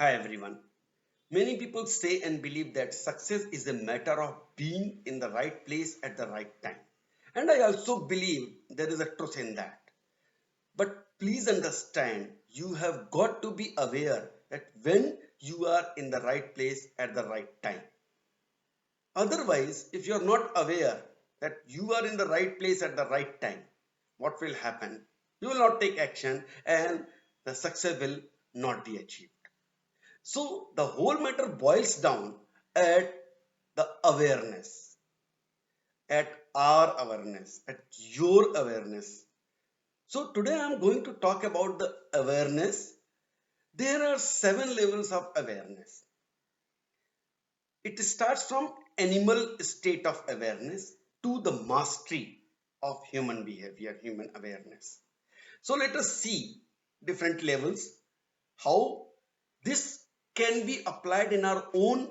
Hi everyone. Many people say and believe that success is a matter of being in the right place at the right time. And I also believe there is a truth in that. But please understand, you have got to be aware that when you are in the right place at the right time. Otherwise, if you are not aware that you are in the right place at the right time, what will happen? You will not take action and the success will not be achieved. So the whole matter boils down at the awareness, at our awareness, at your awareness. So today I'm going to talk about the awareness. There are 7 levels of awareness. It starts from animal state of awareness to the mastery of human behavior, human awareness. So let us see different levels, how this can be applied in our own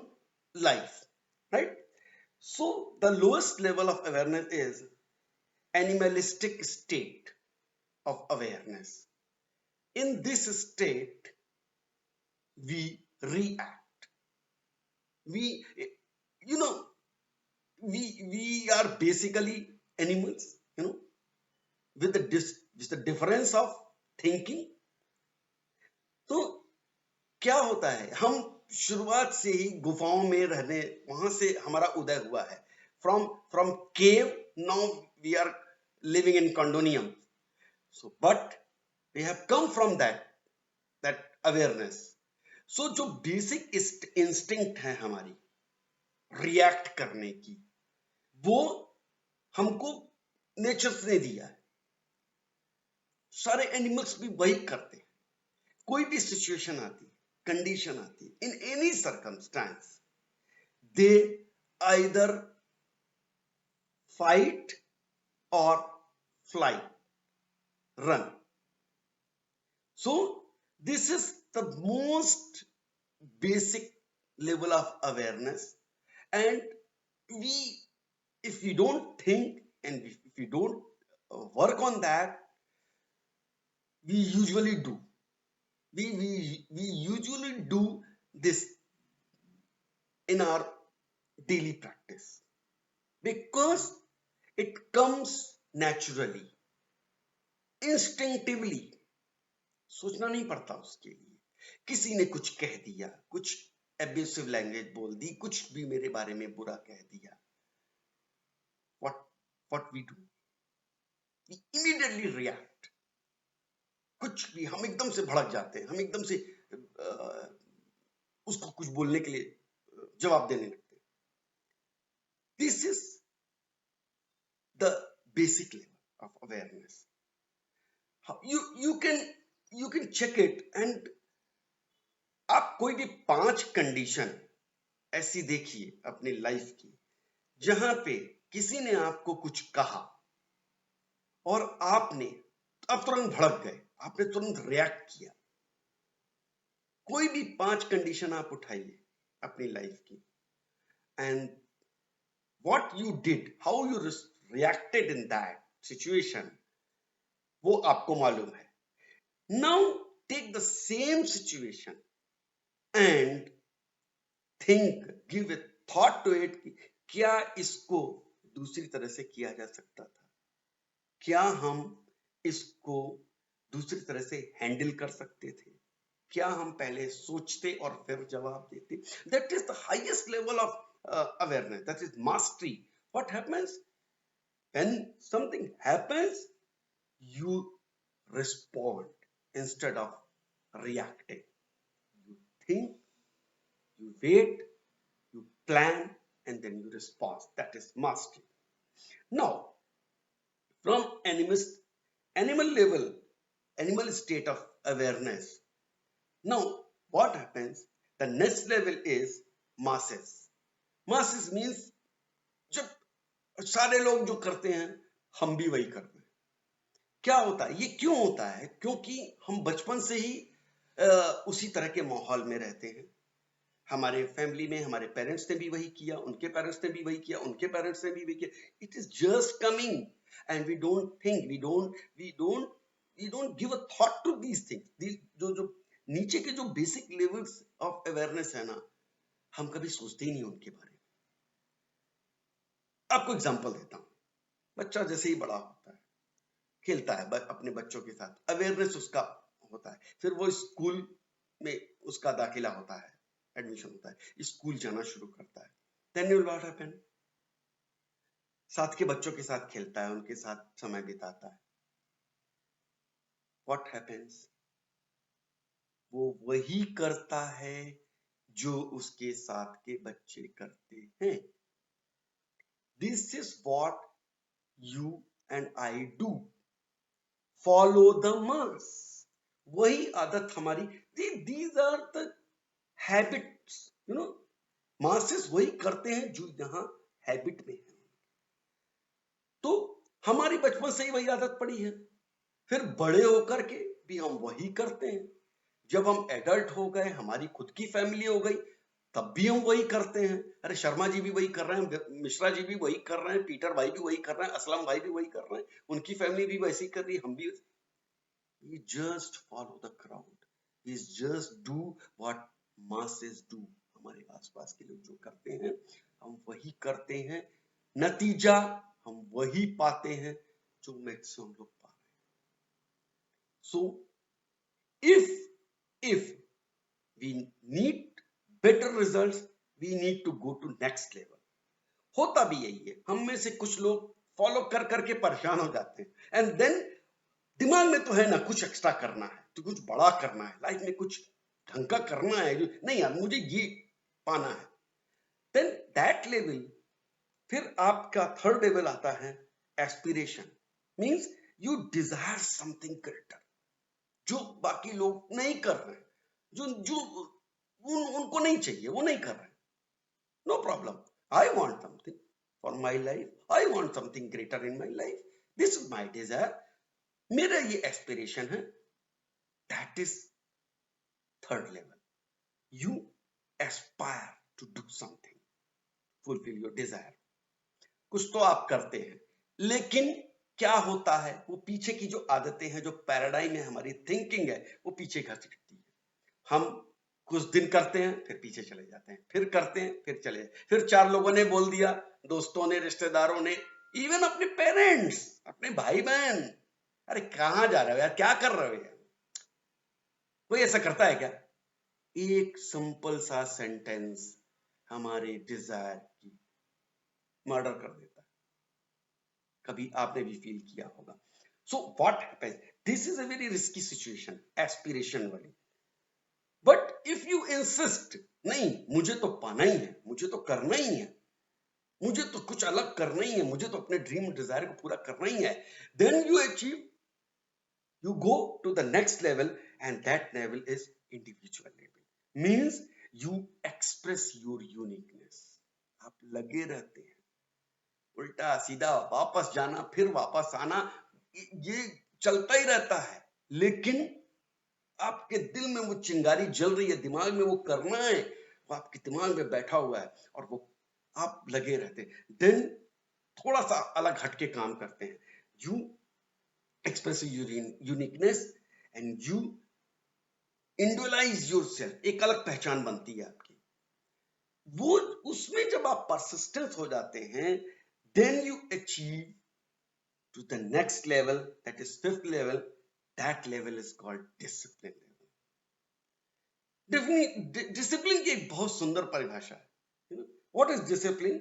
life, right? So the lowest level of awareness is animalistic state of awareness. In this state, we react. We, you know, we are basically animals, with the difference of thinking. तो क्या होता है, हम शुरुआत से ही गुफाओं में रहने, वहां से हमारा उदय हुआ है. From cave, now we are living in condominium. So but we have come from that awareness. So जो बेसिक इंस्टिंक्ट है हमारी रिएक्ट करने की, वो हमको नेचर ने दिया है. सारे एनिमल्स भी वही करते हैं. कोई भी सिचुएशन आती, कंडीशन आती, in any circumstance, they either fight or fly, run. So this is the most basic level of awareness, and we, if we don't think and if we don't work on that, we usually do we usually do this in our daily practice because it comes naturally, instinctively. सोचना नहीं पड़ता उसके लिए. किसी ने कुछ कह दिया, कुछ एब्यूसिव लैंग्वेज बोल दी, कुछ भी मेरे बारे में बुरा कह दिया, what we do, we immediately react. कुछ भी हम एकदम से भड़क जाते हैं, हम एकदम से उसको कुछ बोलने के लिए जवाब देने लगते हैं. This is the basic level of awareness. you can check it, and आप कोई भी 5 कंडीशन ऐसी देखिए अपनी लाइफ की जहां पे किसी ने आपको कुछ कहा और आप तुरंत भड़क गए, आपने तुरंत रिएक्ट किया. कोई भी 5 कंडीशन आप उठाइए अपनी लाइफ की, and what you did, how you reacted in that situation, वो आपको मालूम है. Now take the same situation and think, give a thought to it, क्या इसको दूसरी तरह से किया जा सकता था, क्या हम इसको दूसरी तरह से हैंडल कर सकते थे, क्या हम पहले सोचते और फिर जवाब देते. That is the highest level of awareness, that is mastery. What happens when something happens? You respond instead of reacting. You think, you wait, you plan, and then you respond. That is mastery. Now, from animal level, animal state of awareness. Now, what happens? The next level is masses. Masses means जब सारे लोग जो करते हैं हम भी वही करते हैं. क्या होता है, ये क्यों होता है? क्योंकि हम बचपन से ही उसी तरह के माहौल में रहते हैं. हमारे फैमिली में हमारे पेरेंट्स ने भी वही किया, उनके पेरेंट्स ने भी वही किया, उनके पेरेंट्स ने भी वही किया. It is just coming and we don't give a thought to these things. These जो नीचे के जो बेसिक लेवल्स ऑफ अवेयरनेस है ना, हम कभी सोचते ही नहीं उनके बारे में। आपको एग्जांपल देता हूं। बच्चा जैसे ही बड़ा होता है, खेलता है अपने बच्चों के साथ, अवेयरनेस उसका होता है, फिर वो स्कूल में उसका दाखिला होता है, एडमिशन होता है, स्कूल जाना शुरू करता है। देन विल व्हाट हैपन, साथ के बच्चों के साथ खेलता है, उनके साथ समय बिताता है। व्हाट हैपेंस, वो वही करता है जो उसके साथ के बच्चे करते हैं। This is what you and I do, follow the mass. वही आदत हमारी, these are the habits, you know, masses वही करते हैं जो यहां हैबिट में है। तो हमारी बचपन से ही वही आदत पड़ी है, फिर बड़े होकर के भी हम वही करते हैं। जब हम एडल्ट हो गए, हमारी खुद की फैमिली हो गई, तब भी हम वही करते हैं। अरे शर्मा जी भी वही कर रहे हैं, मिश्रा जी भी वही कर रहे हैं, पीटर भाई भी वही कर रहे हैं, असलम भाई भी वही कर रहे हैं, उनकी फैमिली भी वैसी कर रही है, हम भी। We just follow the crowd. We just do what masses do. हमारे आसपास के लोग जो करते हैं हम वही करते हैं, नतीजा हम वही पाते हैं जो मैक्सिमम लोग पा रहे हैं। So if we need better results, we need to go to next level. होता भी यही है, हम में से कुछ लोग फॉलो कर करके परेशान हो जाते हैं, एंड देन दिमाग में तो है ना कुछ एक्स्ट्रा करना है, तो कुछ बड़ा करना है, लाइफ में कुछ ढंग का करना है, जो नहीं यार मुझे ये पाना है। देन दैट लेवल, फिर आपका थर्ड लेवल आता है aspiration. Means you desire something greater, जो बाकी लोग नहीं कर रहे, जो जो उनको नहीं चाहिए, वो नहीं कर रहे। No problem, I want something for my life, I want something greater in my life, this is my desire, मेरा ये एस्पिरेशन है। That is third level, you aspire to do something, fulfil your desire. कुछ तो आप करते हैं, लेकिन क्या होता है, वो पीछे की जो आदतें हैं, जो पैराडाइम है, हमारी थिंकिंग है, वो पीछे घसीटती है। हम कुछ दिन करते हैं, फिर पीछे चले जाते हैं, फिर करते हैं, फिर चले जाते हैं, फिर चार लोगों ने बोल दिया, दोस्तों ने, रिश्तेदारों ने, इवन अपने पेरेंट्स, अपने भाई बहन, अरे कहां जा रहे हो यार, क्या कर रहे हो यार। कोई ऐसा करता है क्या? एक सिंपल सा सेंटेंस हमारे डिजायर की मर्डर कर देता है। कभी आपने भी फील किया होगा। So what happens, this is a very risky situation, aspiration वाली। बट इफ यू इंसिस्ट, नहीं मुझे तो पाना ही है, मुझे तो करना ही है, मुझे तो कुछ अलग करना ही है, मुझे तो अपने ड्रीम डिजायर को पूरा करना ही है, then you achieve, you go to the next level, and that level is individual level, means you express your uniqueness। आप लगे रहते हैं, उल्टा सीधा वापस जाना, फिर वापस आना, ये चलता ही रहता है, लेकिन आपके दिल में वो चिंगारी जल रही है, दिमाग में वो करना है, वो आपके दिमाग में बैठा हुआ है, और वो आप लगे रहते हैं। देन थोड़ा सा अलग हटके काम करते हैं, you express your uniqueness and you individualize yourself, एक अलग पहचान बनती है आपकी। वो उसमें जब आप persistent हो जाते हैं, then you achieve to the next level, that is fifth level, that level is called discipline level। Discipline की एक बहुत सुंदर परिभाषा है। What is discipline?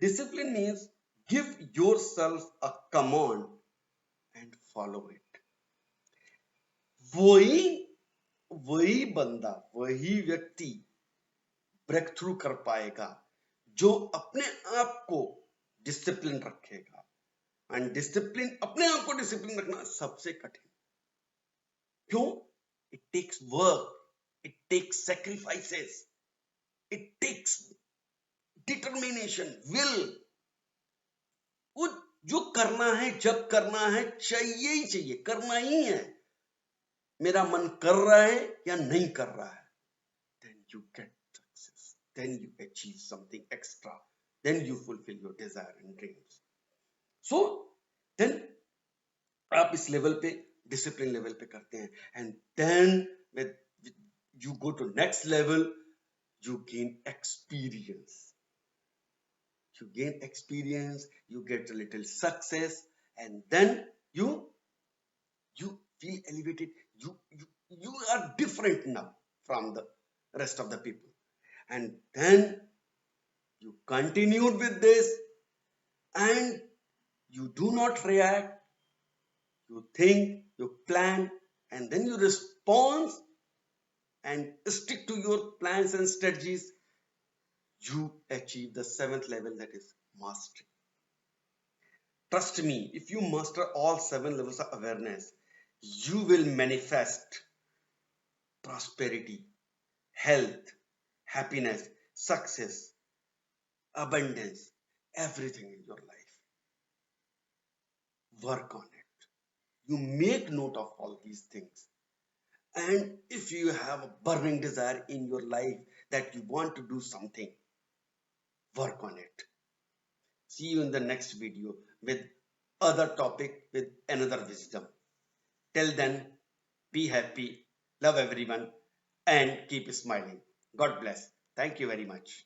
Discipline means give yourself a command and follow it। वही बंदा, वही व्यक्ति ब्रेक थ्रू कर पाएगा जो अपने आप को डिसिप्लिन रखेगा। एंड डिसिप्लिन, अपने आप को डिसिप्लिन रखना सबसे कठिन, क्यों? It takes work, it takes sacrifices, it takes determination, will. वो जो करना है, जब करना है, चाहिए ही चाहिए, करना ही है। मेरा मन कर रहा है या नहीं कर रहा है, then you get success, then you achieve something extra, then you fulfill your desire and dreams। So then आप इस लेवल पे, डिसिप्लिन लेवल पे करते हैं, and then with you go to next level, you gain experience. You gain experience, you get a little success, and then you feel elevated. You are different now from the rest of the people. And then you continued with this, and you do not react, you think, you plan, and then you respond and stick to your plans and strategies. You achieve the seventh level, that is mastery. Trust me, if you master all seven levels of awareness, you will manifest prosperity, health, happiness, success, abundance, everything in your life. Work on it. You make note of all these things. And if you have a burning desire in your life that you want to do something, work on it. See you in the next video with other topic with another wisdom. Till then, be happy, love everyone, and keep smiling. God bless. Thank you very much.